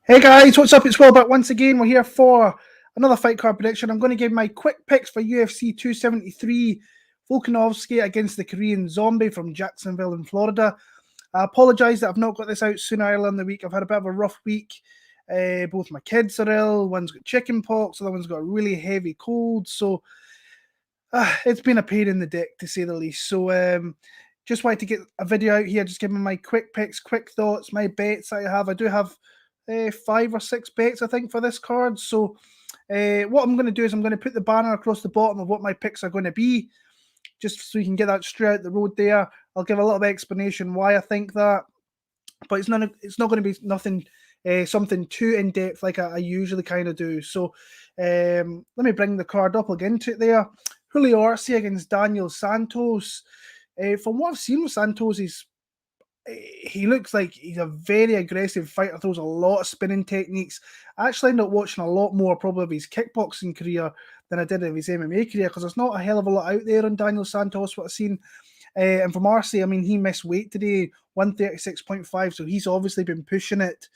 Hey guys, what's up? It's Will back once again. We're here for another fight card prediction. I'm going to give my quick picks for UFC 273, Volkanovski against the Korean Zombie from Jacksonville in Florida. I apologise that I've not got this out sooner earlier in the week. I've had a bit of a rough week. Both my kids are ill. One's got chicken pox, the other one's got a really heavy cold. So it's been a pain in the dick, to say the least. So just wanted to get a video out here, just giving my quick picks, quick thoughts, my bets I have. I do have 5 or 6 bets, I think, for this card. So what I'm going to do is I'm going to put the banner across the bottom of what my picks are going to be, just so you can get that straight out the road there. I'll give a little bit of explanation why I think that, but it's not going to be nothing something too in depth like I usually kind of do. So let me bring the card up again to it there. Julio Arce against Daniel Santos. From what I've seen with Santos, he looks like he's a very aggressive fighter, throws a lot of spinning techniques. I actually ended up watching a lot more probably of his kickboxing career than I did of his MMA career, because there's not a hell of a lot out there on Daniel Santos, what I've seen. And from Arce, I mean, he missed weight today, 136.5, so he's obviously been pushing it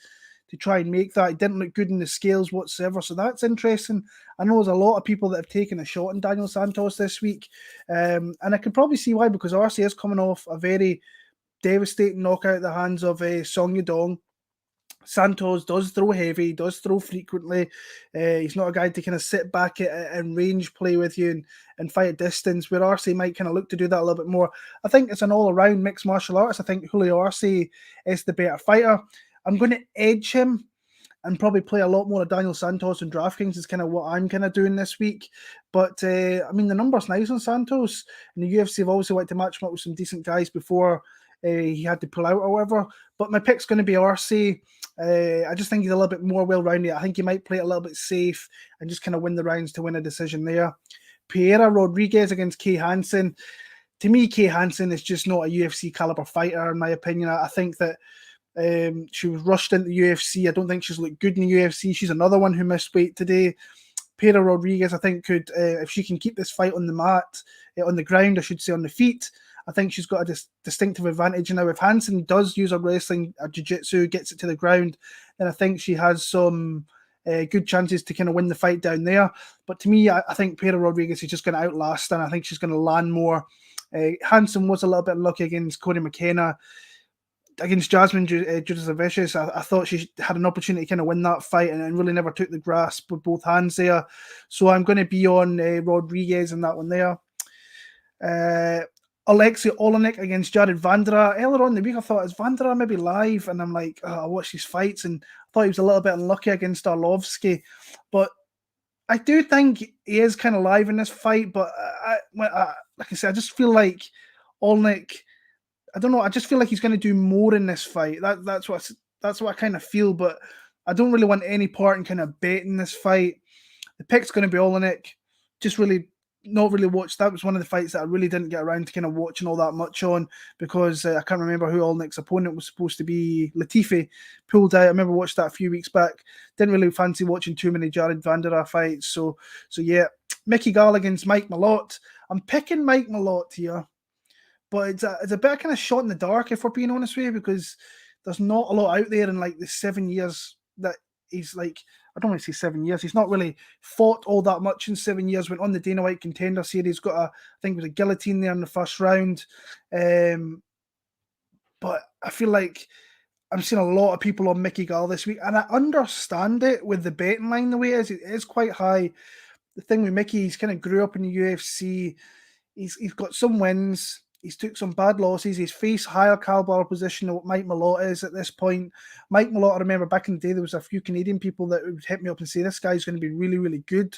to try and make that. He didn't look good in the scales whatsoever, so that's interesting. I know there's a lot of people that have taken a shot on Daniel Santos this week, and I can probably see why, because Arce is coming off a very devastating knockout at the hands of Song Yadong. Santos does throw heavy, does throw frequently. He's not a guy to kind of sit back and range play with you and fight at distance, where Arce might kind of look to do that a little bit more. I think it's an all-around mixed martial arts. I think Julio Arce is the better fighter. I'm going to edge him and probably play a lot more of Daniel Santos and DraftKings is kind of what I'm kind of doing this week. But, I mean, the number's nice on Santos, and the UFC have obviously liked to match him up with some decent guys before he had to pull out or whatever. But my pick's going to be Arce. I just think he's a little bit more well-rounded. I think he might play it a little bit safe and just kind of win the rounds to win a decision there. Piera Rodriguez against Kay Hansen. To me, Kay Hansen is just not a UFC caliber fighter, in my opinion. I think that she was rushed into the UFC. I don't think she's looked good in the UFC. She's another one who missed weight today. Piera Rodriguez, I think, could, if she can keep this fight on the mat, on the ground, I should say, on the feet, I think she's got a distinctive advantage. Now, if Hansen does use her wrestling, her jiu-jitsu, gets it to the ground, then I think she has some good chances to kind of win the fight down there. But to me, I think Piera Rodriguez is just going to outlast, and I think she's going to land more. Hansen was a little bit unlucky against Corey McKenna. Against Jasmine Judasavicius, I thought she had an opportunity to kind of win that fight and really never took the grasp with both hands there. So I'm going to be on Rodriguez in that one there. Alexey Oleynik against Jared Vanderaa. Earlier on in the week, I thought, is Vanderaa maybe live? And I'm like, I watched his fights and I thought he was a little bit unlucky against Arlovsky. But I do think he is kind of live in this fight. But like I said, I just feel like Oleynik, I don't know, I just feel like he's going to do more in this fight. That's what I kind of feel, but I don't really want any part in kind of betting this fight. The pick's going to be Oleynik. Just really not really watched. That was one of the fights that I really didn't get around to kind of watching all that much on, because I can't remember who Oleynik's opponent was supposed to be. Latifi pulled out. I remember watched that a few weeks back. Didn't really fancy watching too many Jared Vanderaa fights. So yeah, Mickey Gall against Mike Malott. I'm picking Mike Malott here. But it's a bit of kind of shot in the dark, if we're being honest with you, because there's not a lot out there in like the 7 years that he's like, I don't want to say 7 years. He's not really fought all that much in 7 years. Went on the Dana White Contender Series, got I think it was a guillotine there in the first round. But I feel like I'm seeing a lot of people on Mickey Gall this week, and I understand it with the betting line the way it is quite high. The thing with Mickey, he's kind of grew up in the UFC. He's got some wins. He's took some bad losses. He's faced higher caliber opposition than what Mike Malott is at this point. Mike Malott, I remember back in the day, there was a few Canadian people that would hit me up and say, this guy's going to be really, really good.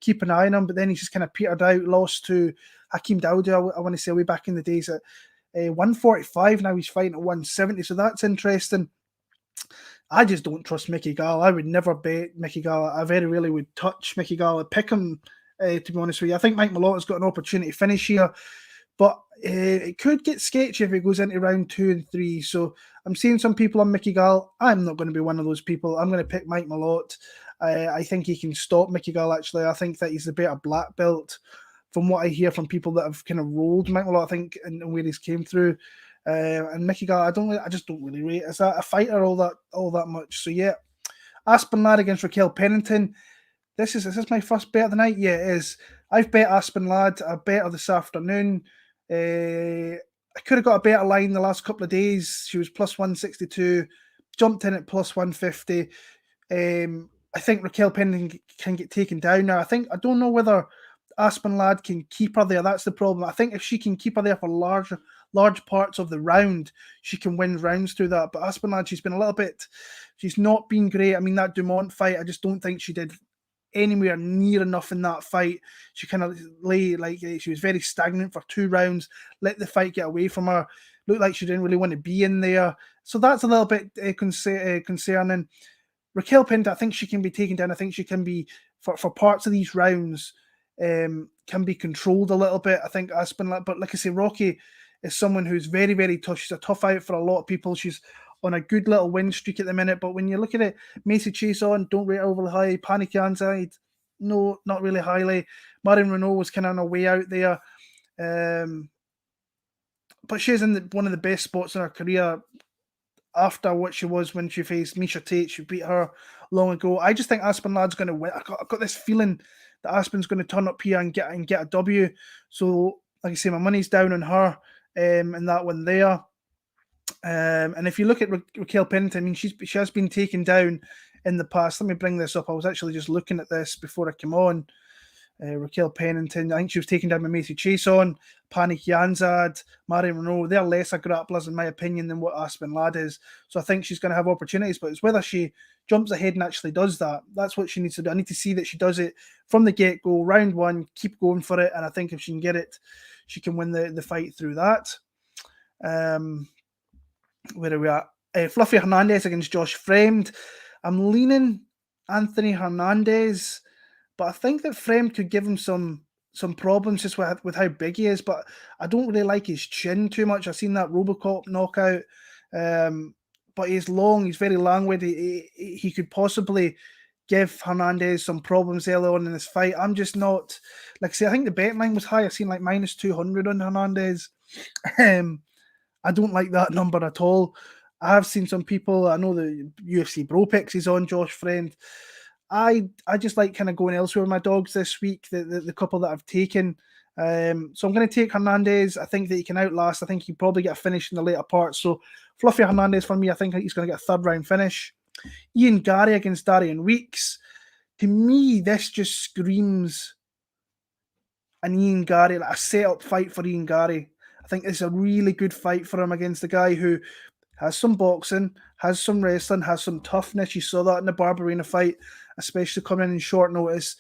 Keep an eye on him. But then he's just kind of petered out, lost to Hakeem Dawoudi, I want to say, way back in the days at 145. Now he's fighting at 170. So that's interesting. I just don't trust Mickey Gall. I would never bet Mickey Gall. I very rarely would touch Mickey Gall. I'd pick him, to be honest with you. I think Mike Malott has got an opportunity to finish here. But it could get sketchy if it goes into round 2 and 3. So I'm seeing some people on Mickey Gall. I'm not going to be one of those people. I'm going to pick Mike Malott. I think he can stop Mickey Gall, actually. I think that he's a better black belt from what I hear from people that have kind of rolled Mike Malott, I think, and where he's came through. And Mickey Gall, I just don't really rate as a fighter all that much. So yeah, Aspen Lad against Raquel Pennington. Is this my first bet of the night? Yeah, it is. I've bet Aspen Lad. I bet her this afternoon. I could have got a better line the last couple of days. She was plus 162, jumped in at plus 150. I think Raquel Pennington can get taken down now. I don't know whether Aspen Lad can keep her there. That's the problem. I think if she can keep her there for large parts of the round, she can win rounds through that. But Aspen Lad, she's not been great. I mean, that Dumont fight, I just don't think she did anywhere near enough in that fight. She kind of she was very stagnant for 2 rounds, let the fight get away from her, looked like she didn't really want to be in there. So that's a little bit concerning. Raquel Pennington, I think she can be taken down. I think she can be, for parts of these rounds, can be controlled a little bit. I think Aspen, but like I say, Rocky is someone who's very, very tough. She's a tough out for a lot of people. She's on a good little win streak at the minute, but when you look at it, Macy Chase don't rate overly high. Panic Yanside, no, not really highly. Marin Renault was kind of on a way out there. But she's in one of the best spots in her career after what she was when she faced Miesha Tate. She beat her long ago. I just think Aspen Lad's going to win. I've got this feeling that Aspen's going to turn up here and get a W. So, like I say, my money's down on her in that one there. And if you look at Raquel Pennington, I mean, she has been taken down in the past. Let me bring this up. I was actually just looking at this before I came on. Raquel Pennington, I think she was taken down by Macy Chason, Panic Yanzad, Marin Renault. They're lesser grapplers, in my opinion, than what Aspen Lad is. So I think she's going to have opportunities, but it's whether she jumps ahead and actually does that. That's what she needs to do. I need to see that she does it from the get-go, round 1, keep going for it, and I think if she can get it, she can win the fight through that. Where are we at? Fluffy Hernandez against Josh Fremd. I'm leaning Anthony Hernandez, but I think that Fremd could give him some problems just with how big he is, but I don't really like his chin too much. I've seen that Robocop knockout, but he's long, he's very long-winded. He could possibly give Hernandez some problems early on in this fight. I'm just not, like I say, I think the bet line was high. I've seen like minus 200 on Hernandez. I don't like that number at all. I have seen some people, I know the UFC Bro Picks is on Josh Fremd. I just like kind of going elsewhere with my dogs this week, the couple that I've taken. So I'm going to take Hernandez. I think that he can outlast. I think he'll probably get a finish in the later part. So Fluffy Hernandez for me, I think he's going to get a 3rd round finish. Ian Garry against Darian Weeks. To me, this just screams an Ian Garry, like a set-up fight for Ian Garry. I think it's a really good fight for him against a guy who has some boxing, has some wrestling, has some toughness. You saw that in the Barbarina fight, especially coming in short notice.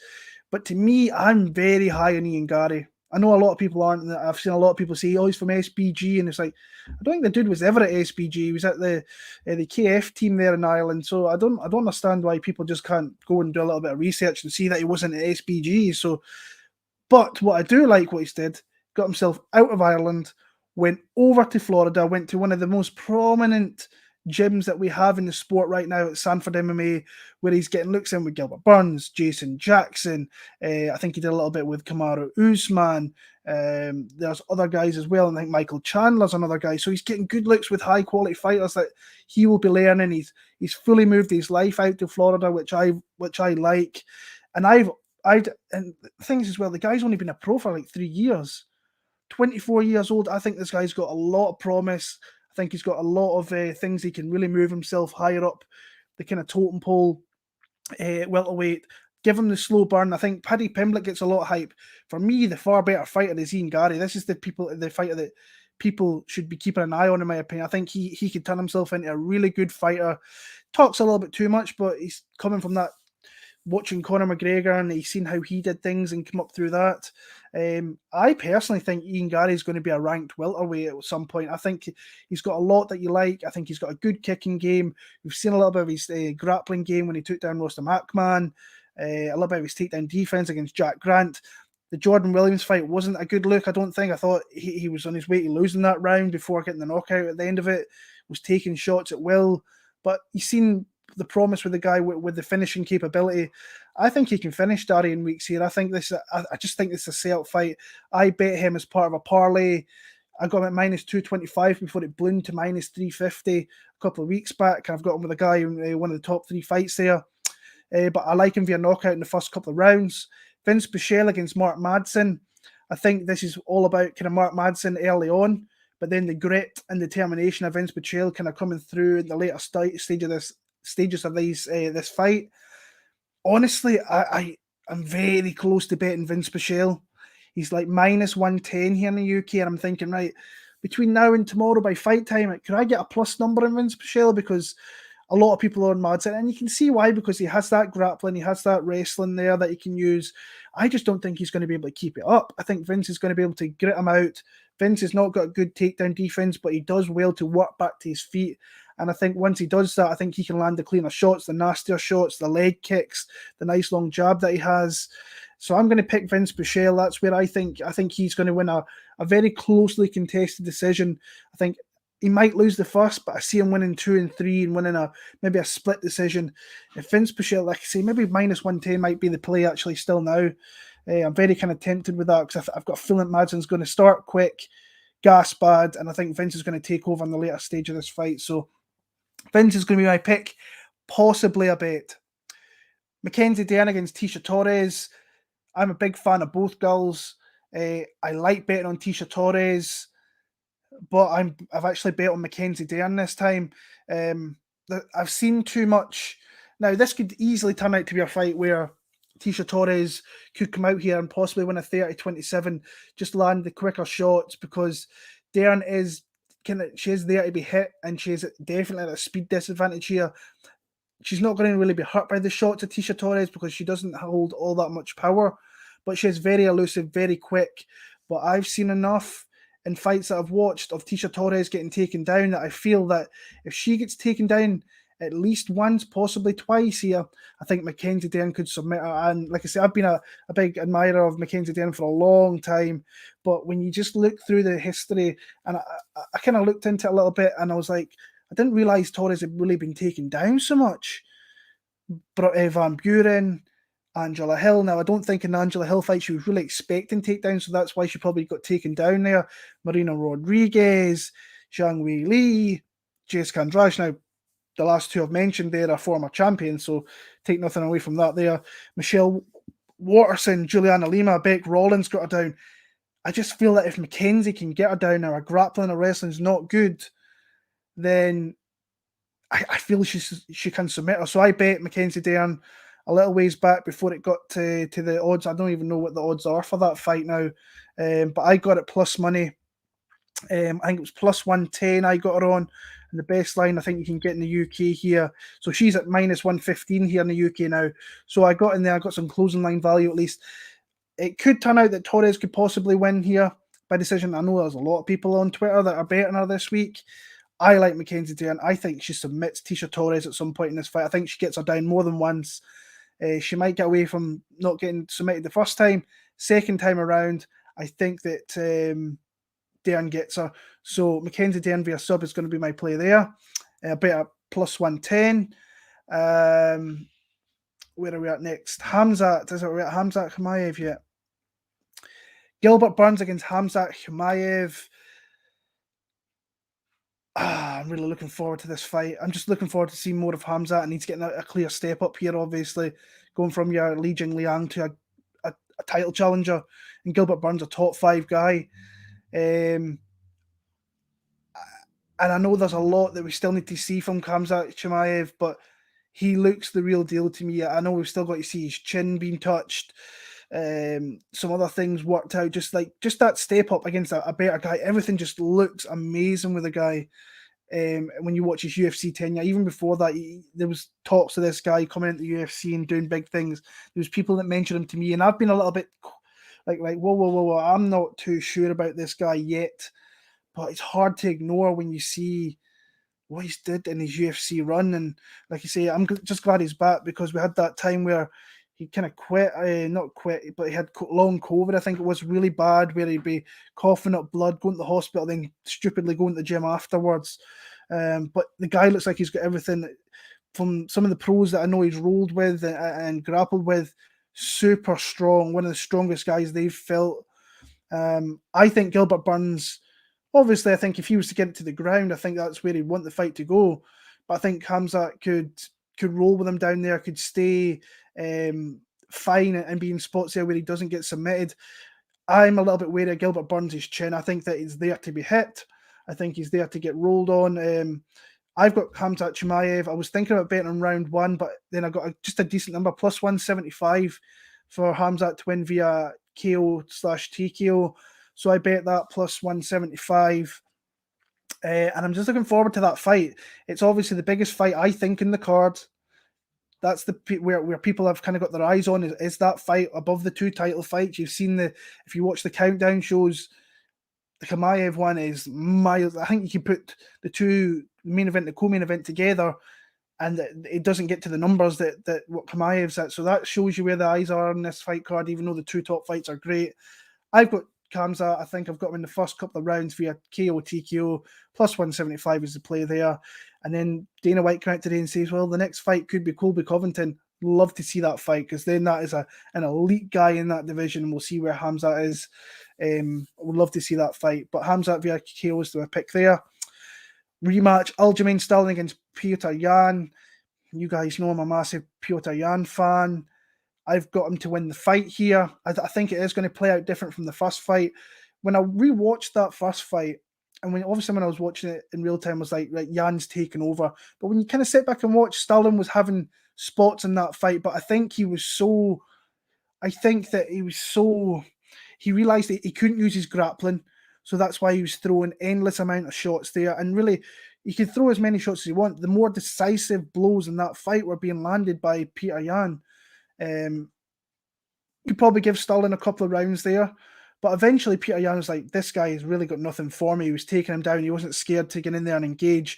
But to me, I'm very high on Ian Garry. I know a lot of people aren't. I've seen a lot of people say, oh, he's from SBG. And it's like, I don't think the dude was ever at SBG. He was at the KF team there in Ireland. So I don't understand why people just can't go and do a little bit of research and see that he wasn't at SBG. So, but what I do like what he did, got himself out of Ireland, went over to Florida, went to one of the most prominent gyms that we have in the sport right now at Sanford MMA, where he's getting looks in with Gilbert Burns, Jason Jackson. I think he did a little bit with Kamaru Usman. There's other guys as well. I think Michael Chandler's another guy. So he's getting good looks with high quality fighters that he will be learning. He's fully moved his life out to Florida, which I like. And and things as well, the guy's only been a pro for like 3 years. 24 years old. I think this guy's got a lot of promise. I think he's got a lot of things he can really move himself higher up the kind of totem pole welterweight. Give him the slow burn. I think Paddy Pimblett gets a lot of hype. For me, the far better fighter is Ian Garry. This is the fighter that people should be keeping an eye on, in my opinion. I think he could turn himself into a really good fighter. Talks a little bit too much, but he's coming from that, watching Conor McGregor, and he's seen how he did things and come up through that. I personally think Ian Garry is going to be a ranked welterweight at some point. I think he's got a lot that you like. I think he's got a good kicking game. We've seen a little bit of his grappling game when he took down Rostam Akman, a little bit of his takedown defense against Jack Grant. The Jordan Williams fight wasn't a good look, I don't think. I thought he was on his way to losing that round before getting the knockout at the end of it, was taking shots at will. But you've seen the promise with the guy with the finishing capability. I think he can finish Darian Weeks here. I just think this is a sell fight. I bet him as part of a parlay. I got him at minus 225 before it ballooned to minus 350 a couple of weeks back. I've got him with a guy in one of the top 3 fights there. but I like him via knockout in the first couple of rounds. Vinc Pichel against Mark Madsen. I think this is all about kind of Mark Madsen early on, but then the grit and determination of Vinc Pichel kind of coming through in the later stages of this fight. Honestly, I'm very close to betting Vinc Pichel. He's like minus 110 here in the UK, and I'm thinking, right, between now and tomorrow by fight time, could I get a plus number in Vinc Pichel? Because a lot of people are on Madsen, and you can see why, because he has that grappling, he has that wrestling there that he can use. I just don't think he's going to be able to keep it up. I think Vinc is going to be able to grit him out. Vinc has not got a good takedown defense, but he does well to work back to his feet. And I think once he does that, I think he can land the cleaner shots, the nastier shots, the leg kicks, the nice long jab that he has. So I'm going to pick Vinc Pichel. That's where I think he's going to win a very closely contested decision. I think he might lose the first, but I see him winning 2 and 3 and winning maybe a split decision. If Vinc Pichel, like I say, maybe minus 110 might be the play actually still now. I'm very kind of tempted with that because I've got a feeling Madsen's going to start quick, gas bad, and I think Vinc is going to take over in the later stage of this fight. So Vinc is going to be my pick, possibly a bet. Mackenzie Dern against Tecia Torres. I'm a big fan of both girls. I like betting on Tecia Torres, but I've actually bet on Mackenzie Dern this time. I've seen too much. Now, this could easily turn out to be a fight where Tecia Torres could come out here and possibly win a 30-27, just land the quicker shots, because Dern is she is there to be hit, and she is definitely at a speed disadvantage here. She's not going to really be hurt by the shots of Tecia Torres because she doesn't hold all that much power, but she's very elusive, very quick. But I've seen enough in fights that I've watched of Tecia Torres getting taken down that I feel that if she gets taken down at least once, possibly twice here, I think Mackenzie Dern could submit her. And like I said, I've been a big admirer of Mackenzie Dern for a long time. But when you just look through the history, and I kind of looked into it a little bit, and I was like, I didn't realize Torres had really been taken down so much. But Van Buren, Angela Hill. Now, I don't think in the Angela Hill fight she was really expecting takedowns, so that's why she probably got taken down there. Marina Rodriguez, Zhang Wei Li, Jessica Andrade. Now, the last two I've mentioned there are former champions, so take nothing away from that there. Michelle Watterson, Juliana Lima, Beck Rollins got her down. I just feel that if Mackenzie can get her down now, her grappling or wrestling's not good, then I feel she can submit her. So I bet Mackenzie Dern a little ways back before it got to the odds. I don't even know what the odds are for that fight now, but I got it plus money. I think it was plus 110 I got her on. And the best line I think you can get in the UK here. So she's at minus 115 here in the UK now. So I got in there, I got some closing line value at least. It could turn out that Torres could possibly win here by decision. I know there's a lot of people on Twitter that are betting her this week. I like Mackenzie Dern. I think she submits Tecia Torres at some point in this fight. I think she gets her down more than once. She might get away from not getting submitted the first time. Second time around, I think that Dern gets her. So Mackenzie Dern via sub is going to be my play there. I bet at plus 110. Where are we at next? Khamzat. Are we at Khamzat Chimaev yet? Gilbert Burns against Khamzat Chimaev. I'm really looking forward to this fight. I'm just looking forward to seeing more of Khamzat, and he's getting a clear step up here, obviously, going from your Li Jingliang to a title challenger, and Gilbert Burns a top 5 guy. And I know there's a lot that we still need to see from Khamzat Chimaev, but he looks the real deal to me. I know we've still got to see his chin being touched, some other things worked out, just that step up against a better guy. Everything just looks amazing with the guy. When you watch his UFC tenure, even before that, there was talks of this guy coming into the UFC and doing big things. There was people that mentioned him to me, and I've been a little bit like whoa, I'm not too sure about this guy yet. But it's hard to ignore when you see what he's did in his UFC run. And like you say, I'm just glad he's back, because we had that time where he kind of quit, not quit, but he had long COVID. I think it was really bad, where he'd be coughing up blood, going to the hospital, then stupidly going to the gym afterwards. But the guy looks like he's got everything from some of the pros that I know he's rolled with and grappled with. Super strong, one of the strongest guys they've felt. I think Gilbert Burns, obviously, I think if he was to get it to the ground, I think that's where he'd want the fight to go. But I think Khamzat could could roll with him down there, could stay fine and be in spots there where he doesn't get submitted. I'm a little bit wary of Gilbert Burns' chin. I think that he's there to be hit. I think he's there to get rolled on. I've got Khamzat Chimaev. I was thinking about betting on round 1, but then I got just a decent number, plus 175 for Khamzat to win via KO/TKO. So I bet that plus 175. And I'm just looking forward to that fight. It's obviously the biggest fight, I think, in the card. That's where people have kind of got their eyes on is that fight above the 2 title fights. You've seen if you watch the countdown shows, the Chimaev one is miles. I think you can put the 2 main event, the co-main event together, and it doesn't get to the numbers that what Chimaev's at. So that shows you where the eyes are on this fight card, even though the 2 top fights are great. I've got Khamzat. I think I've got him in the first couple of rounds via KO, TKO, plus 175 is the play there. And then Dana White came out today and says, well, the next fight could be Colby Covington. Love to see that fight, because then that is an elite guy in that division, and we'll see where Khamzat is. Would love to see that fight. But Khamzat via KO is the pick there. Rematch, Aljamain Sterling against Petr Yan. You guys know I'm a massive Petr Yan fan. I've got him to win the fight here. I think it is going to play out different from the first fight. When I rewatched that first fight, and when I was watching it in real time, I was like, right, Jan's taken over. But when you kind of sit back and watch, Sterling was having spots in that fight, but I think he realized that he couldn't use his grappling. So that's why he was throwing endless amount of shots there. And really, he could throw as many shots as he wants. The more decisive blows in that fight were being landed by Petr Yan. You probably give Sterling a couple of rounds there, but eventually Petr Yan was like, this guy has really got nothing for me. He was taking him down. He wasn't scared to get in there and engage.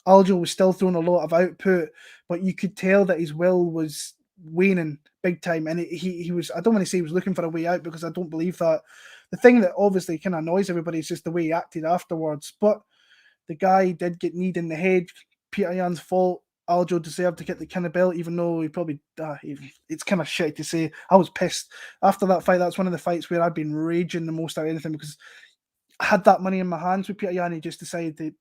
Aljo was still throwing a lot of output, but you could tell that his will was waning big time. And he was, I don't want to say he was looking for a way out, because I don't believe that. The thing that obviously kind of annoys everybody is just the way he acted afterwards. But the guy did get kneed in the head. Petr Yan's fault. Aljo deserved to get the kind of belt, even though he probably, it's kind of shit to say. I was pissed. After that fight, that's one of the fights where I've been raging the most out of anything, because I had that money in my hands with Petr Yan. He just decided to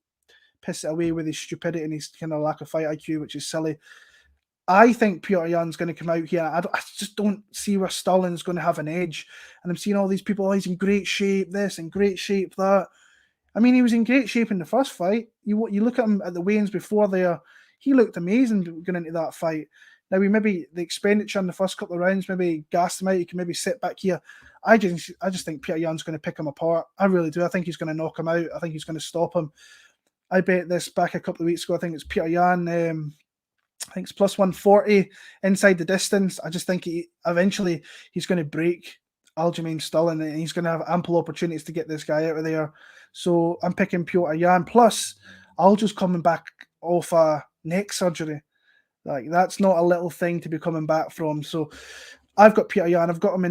piss it away with his stupidity and his kind of lack of fight IQ, which is silly. I think Petr Yan's going to come out here. I just don't see where Sterling's going to have an edge. And I'm seeing all these people, he's in great shape, this, and great shape, that. I mean, he was in great shape in the first fight. You look at him at the weigh-ins before there, he looked amazing going into that fight. Now, the expenditure in the first couple of rounds maybe gassed him out. He can maybe sit back here. I just think Petr Yan's going to pick him apart. I really do. I think he's going to knock him out. I think he's going to stop him. I bet this back a couple of weeks ago. I think it's Petr Yan. I think it's plus 140 inside the distance. I just think eventually he's going to break Aljamain Sterling, and he's going to have ample opportunities to get this guy out of there. So I'm picking Petr Yan. Plus, Aljo's coming back off a neck surgery. Like, that's not a little thing to be coming back from. So I've got Petr Yan. I've got him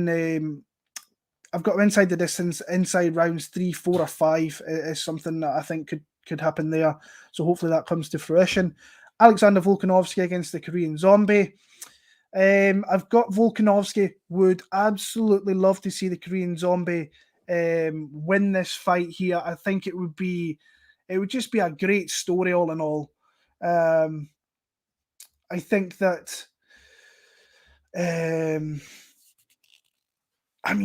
inside the distance, inside rounds 3, 4, or 5 is something that I think could happen there. So hopefully that comes to fruition. Alexander Volkanovski against the Korean Zombie. I've got Volkanovski. Would absolutely love to see the Korean Zombie win this fight here. I think it would just be a great story all in all. I think that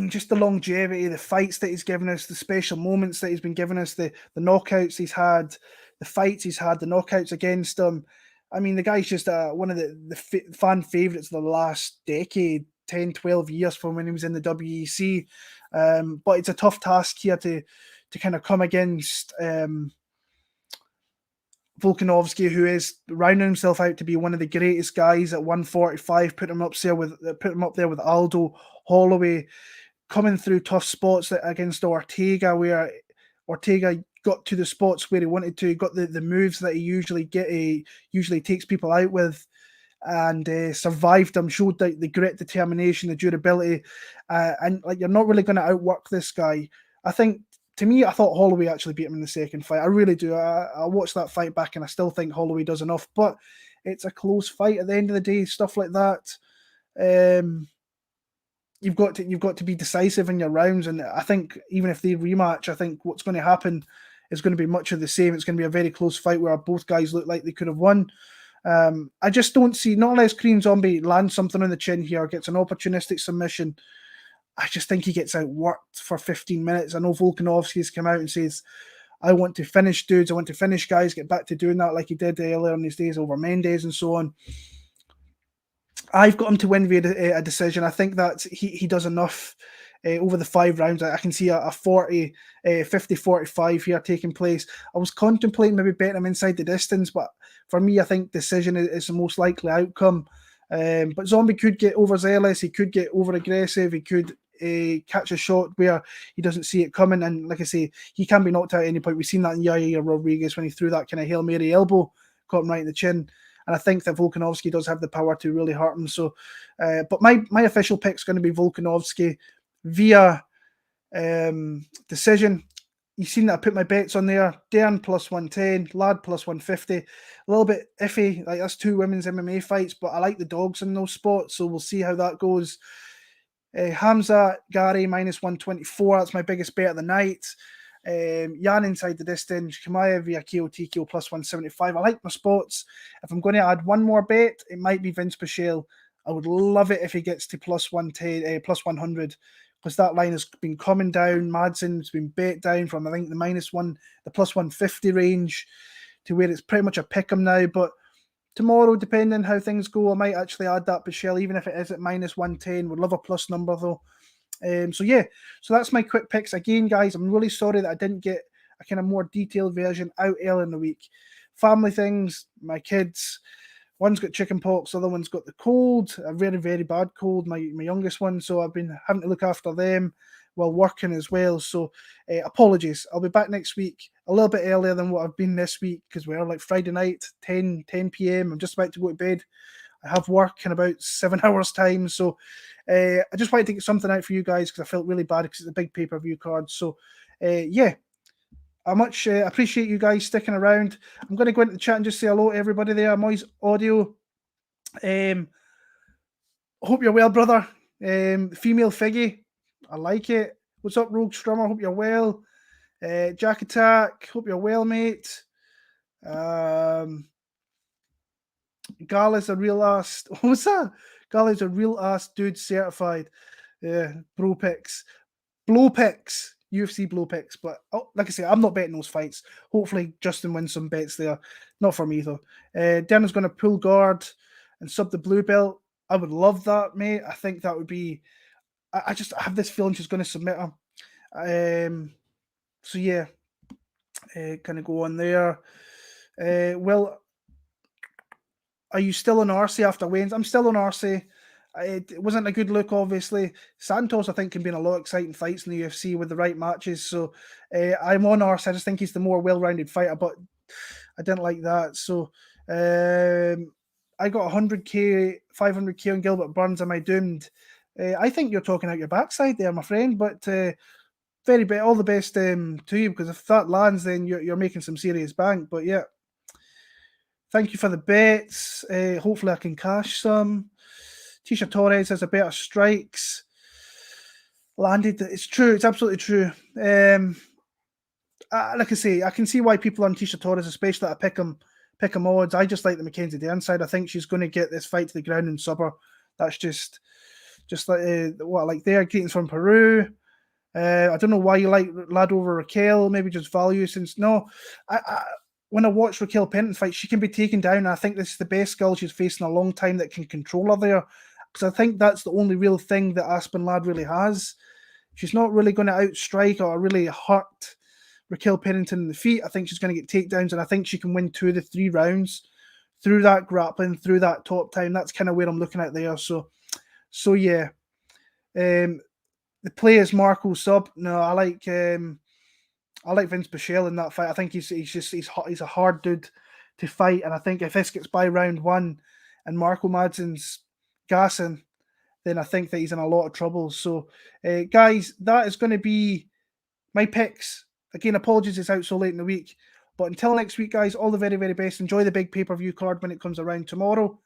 just the longevity, the fights that he's given us, the special moments that he's been giving us, the knockouts he's had, the fights he's had, the knockouts against him. I mean, the guy's just one of the fan favourites of the last decade, 10, 12 years from when he was in the WEC. But it's a tough task here to kind of come against Volkanovski, who is rounding himself out to be one of the greatest guys at 145, put him up there with Aldo, Holloway, coming through tough spots against Ortega, where Ortega got to the spots where he wanted to, got the moves that he usually takes people out with, and survived them, showed the grit, determination, the durability, and like, you're not really going to outwork this guy. To me, I thought Holloway actually beat him in the second fight. I really do. I watched that fight back, and I still think Holloway does enough, but it's a close fight at the end of the day, stuff like that. You've got to be decisive in your rounds, and I think even if they rematch, I think what's going to happen is going to be much of the same. It's going to be a very close fight where both guys look like they could have won. I just don't see, not unless Korean Zombie lands something on the chin here, gets an opportunistic submission. I just think he gets outworked for 15 minutes. I know Volkanovski's come out and says, I want to finish dudes, I want to finish guys, get back to doing that like he did earlier in his days over Mendes and so on. I've got him to win via a decision. I think that he does enough over the 5 rounds. I can see a 50-45 here taking place. I was contemplating maybe betting him inside the distance, but for me, I think decision is the most likely outcome. But Zombie could get overzealous, he could get over-aggressive, he could catch a shot where he doesn't see it coming. And like I say, he can be knocked out at any point. We've seen that in Yair Rodriguez when he threw that kind of Hail Mary elbow, caught him right in the chin. And I think that Volkanovski does have the power to really hurt him. So, but my official pick is going to be Volkanovski via decision. You've seen that I put my bets on there. Dern plus 110, Lad plus 150. A little bit iffy. Like, that's 2 women's MMA fights, but I like the dogs in those spots, so we'll see how that goes. Khamzat, Garry minus 124. That's my biggest bet of the night. Yan inside the distance, Chimaev via TKO plus 175. I like my spots. If I'm going to add one more bet, it might be Vinc Pichel. I would love it if he gets to plus 110, plus 100, because that line has been coming down. Madsen's been bet down from, I think, the plus 150 range to where it's pretty much a pick 'em now. But tomorrow, depending on how things go, I might actually add that Pichel, even if it is at minus 110. Would love a plus number though. So that's my quick picks. Again, guys, I'm really sorry that I didn't get a kind of more detailed version out early in the week. Family things, my kids, one's got chicken pox, the other one's got the cold, a very, very bad cold, my youngest one. So I've been having to look after them while working as well. So apologies. I'll be back next week a little bit earlier than what I've been this week, because we're like Friday night, 10 p.m. I'm just about to go to bed. I have work in about 7 hours time. So I just wanted to get something out for you guys, because I felt really bad because it's a big pay-per-view card. So I much appreciate you guys sticking around. I'm going to go into the chat and just say hello to everybody there. Moy's audio. Hope you're well, brother. Female Figgy. I like it. What's up, Rogue Strummer? Hope you're well. Jack Attack. Hope you're well, mate. Gall is a real ass. What's that? Gall is a real ass dude certified. Yeah, bro picks. Blow picks. UFC blow picks. But like I say, I'm not betting those fights. Hopefully Justin wins some bets there. Not for me though. Dennis going to pull guard and sub the blue belt. I would love that, mate. I think that would be. I have this feeling she's going to submit her. So yeah, kind of go on there. Well, are you still on Arce after Wayne's? I'm still on Arce. It wasn't a good look, obviously. Santos, I think, can be in a lot of exciting fights in the UFC with the right matches. So I'm on Arce. I just think he's the more well-rounded fighter, but I didn't like that. So I got 100k, 500k on Gilbert Burns. Am I doomed? I think you're talking out your backside there, my friend. But all the best to you, because if that lands, then you're making some serious bank. But yeah. Thank you for the bets. Hopefully I can cash some. Tecia Torres has a better strikes. Landed. It's true. It's absolutely true. Like I say, I can see why people on Tecia Torres, especially that pick 'em odds. I just like the Mackenzie Dern side. I think she's going to get this fight to the ground and sub her. That's just like what I like there. Greetings from Peru. I don't know why you like Lad over Raquel. Maybe just value, since when I watch Raquel Pennington fight, she can be taken down. And I think this is the best girl she's faced in a long time that can control her there. Because I think that's the only real thing that Aspen Lad really has. She's not really going to outstrike or really hurt Raquel Pennington in the feet. I think she's going to get takedowns, and I think she can win 2 of the 3 rounds through that grappling, through that top time. That's kind of where I'm looking at there. So yeah. The play is Marco sub. No, I like Vinc Pichel in that fight. I think he's a hard dude to fight, and I think if this gets by round 1 and Marco Madsen's gassing, then I think that he's in a lot of trouble. So, guys, that is going to be my picks. Again, apologies it's out so late in the week, but until next week, guys, all the very, very best. Enjoy the big pay-per-view card when it comes around tomorrow,